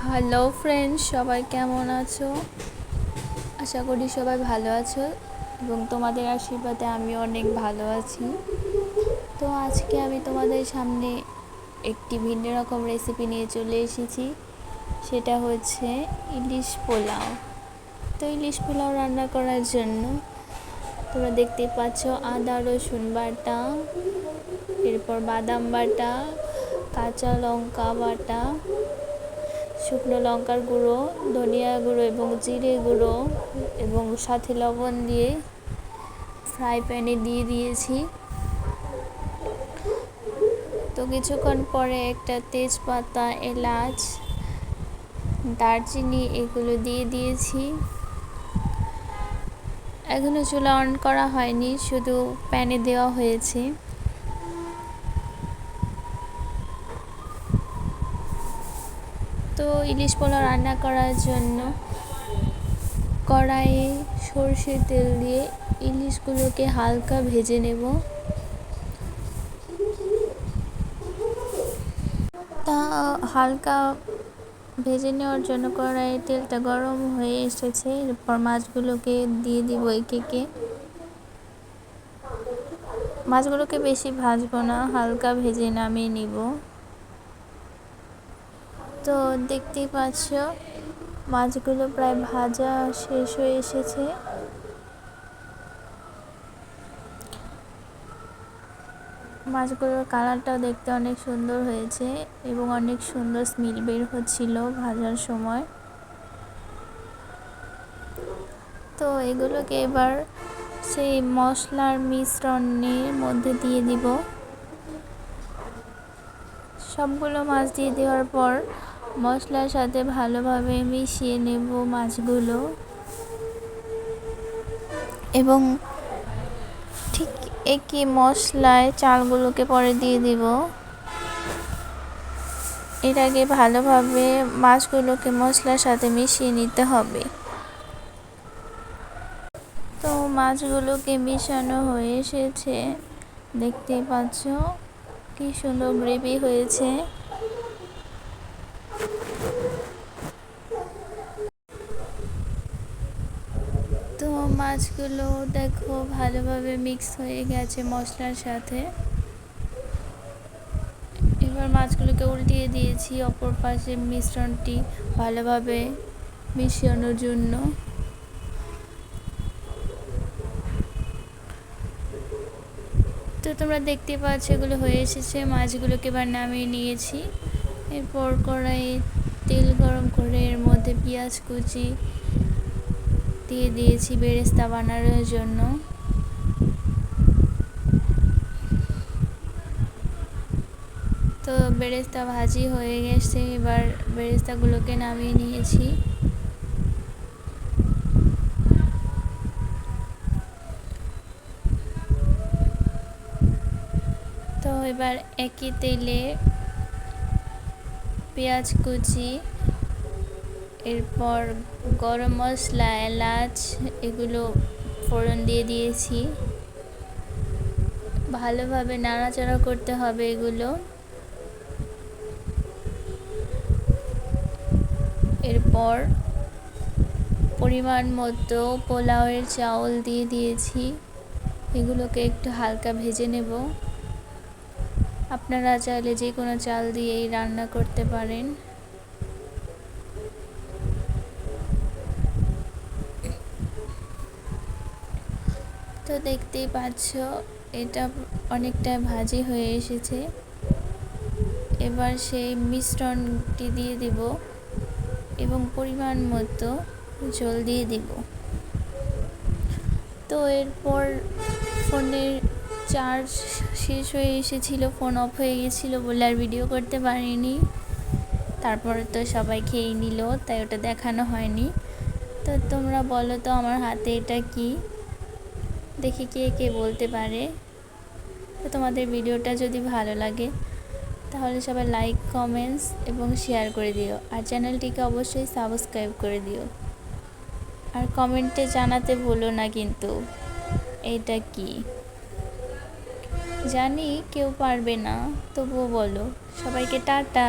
Hello friends, সবাই কেমন আছো? আশা করি সবাই ভালো আছো এবং তোমাদের আশীর্বাদে আমি অনেক ভালো আছি। তো আজকে আমি তোমাদের সামনে একটি ভিন্ন রকম রেসিপি নিয়ে চলে এসেছি। সেটা হচ্ছে ইলিশ পোলাও। তো ইলিশ পোলাও রান্না করার জন্য তোমরা দেখতে পাচ্ছ আদা রসুন বাটা, এরপর বাদাম বাটা, কাঁচা লঙ্কা বাটা, শুকনো লঙ্কার গুঁড়ো, ধনিয়া গুঁড়ো এবং জিরে গুঁড়ো এবং সাথে লবণ দিয়ে ফ্রাই প্যানে দিয়ে দিয়েছি। তো কিছুক্ষণ পরে একটা তেজপাতা, এলাচ, দারচিনি এগুলো দিয়ে দিয়েছি। এখনো চুলা অন করা হয়নি, শুধু প্যানে দেওয়া হয়েছে। তো ইলিশ পোলাও রান্না করার জন্য কড়াইয়ে সরষের তেল দিয়ে ইলিশগুলোকে হালকা ভেজে নেব। তা হালকা ভেজে নেওয়ার জন্য কড়াইয়ে তেলটা গরম হয়ে এসেছে। এরপর মাছগুলোকে দিয়ে দিব একে একে। মাছগুলোকে বেশি ভাজবো না, হালকা ভেজে নামিয়ে নিব। তো দেখতেই পাচ্ছ মাছগুলো প্রায় ভাজা শেষ হয়ে এসেছে। মাছগুলোর কালারটাও দেখতে অনেক সুন্দর হয়েছে এবং অনেক সুন্দর স্মেল বের হচ্ছিল ভাজার সময়। তো এগুলোকে এবার সেই মশলার মিশ্রণের মধ্যে দিয়ে দিব। সবগুলো মাছ দিয়ে দেওয়ার পর মশলার সাথে ভালোভাবে মিশিয়ে নেব মাছগুলো এবং ঠিক একই মশলায় চালগুলোকে পরে দিয়ে দিব। এর আগে ভালোভাবে মাছগুলোকে মশলার সাথে মিশিয়ে নিতে হবে। তো মাছগুলোকে মিশানো হয়ে এসেছে, দেখতেই পাচ্ছ কি সুন্দর গ্রেভি হয়েছে। তো মাছগুলো দেখো ভালোভাবে মিক্স হয়ে গেছে মশলার সাথে। এবার মাছগুলোকে উল্টিয়ে দিয়েছি অপর পাশে মিশ্রণটি ভালোভাবে মিশানোর জন্য। তো তোমরা দেখতে পাচ্ছ এগুলো হয়ে এসেছে। মাছগুলোকে এবার নামিয়ে নিয়েছি। এরপর কড়াইয়ে তেল গরম করে এর মধ্যে পেঁয়াজ কুচি দিয়ে দিয়েছি বেরেস্তা বানানোর জন্য। তো বেরেস্তা ভাজি হয়ে গেছে, এবার বেরেস্তাগুলোকে নামিয়ে নিয়েছি। তো এবার একই তেলে পেঁয়াজ কুচি, এরপর গরম মশলা, এলাচ এগুলো ফোড়ন দিয়ে দিয়েছি। ভালোভাবে নাড়াচাড়া করতে হবে এগুলো। এরপর পরিমাণ মতো পোলাওয়ের চাউল দিয়ে দিয়েছি। এগুলোকে একটু হালকা ভেজে নেব। আপনারা চাইলে যে কোনো চাল দিয়েই রান্না করতে পারেন। তো দেখতেই পাচ্ছ এটা অনেকটা ভাজি হয়ে এসেছে। এবার সেই মিশ্রণটি দিয়ে দিব এবং পরিমাণ মতো জল দিয়ে দিব। তো এরপর ফোনের চার্জ শেষ হয়ে এসেছিল, ফোন অফ হয়ে গেছিলো বলে আর ভিডিও করতে পারিনি। তারপরে তো সবাই খেয়ে নিল, তাই ওটা দেখানো হয়নি। তো তোমরা বলো তো আমার হাতে এটা কি, দেখি কে কে বলতে পারে। তো তোমাদের ভিডিওটা যদি ভালো লাগে তাহলে সবাই লাইক, কমেন্টস এবং শেয়ার করে দিও। আর চ্যানেলটিকে অবশ্যই সাবস্ক্রাইব করে দিও। আর কমেন্টে জানাতে ভুলো না কিন্তু এটা কি। জানি কেউ পারবে না, তবুও বলো। সবাইকে টাটা।